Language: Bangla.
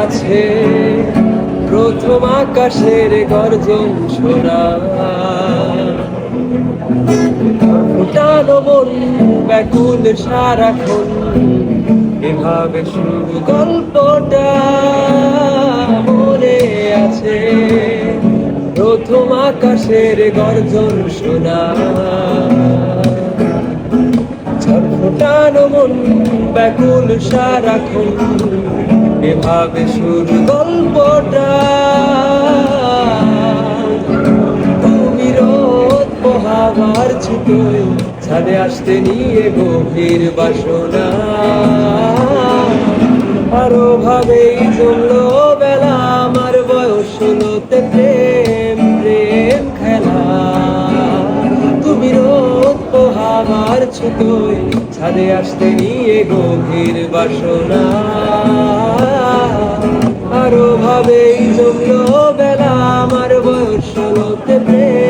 আছে প্রথম আকাশের গর্জন শোনা। ফুটানো মন ব্যাকুল সারাক্ষণ, এভাবে শুরু গল্পটা। মনে আছে প্রথম আকাশের গর্জন শোনা। ছটফটানো মন ব্যাকুল সারাক্ষণ, এভাবে শুরু গল্পটা। তুমি রোদ পোহাবার ছুতোয় ছাদে আসতে নিয়ে গভীর বাসনা। আরো ভাবেই জমলো বেলা, আমার বয়স ষোলোতে প্রেম প্রেম খেলা। তুমি রোদ পোহাবার ছুতোয় ছাদে আসতে নিয়ে গভীর বাসনা। আরো ভাবেই জমলো বেলা, আমার বয়স ষোলোতে প্রেম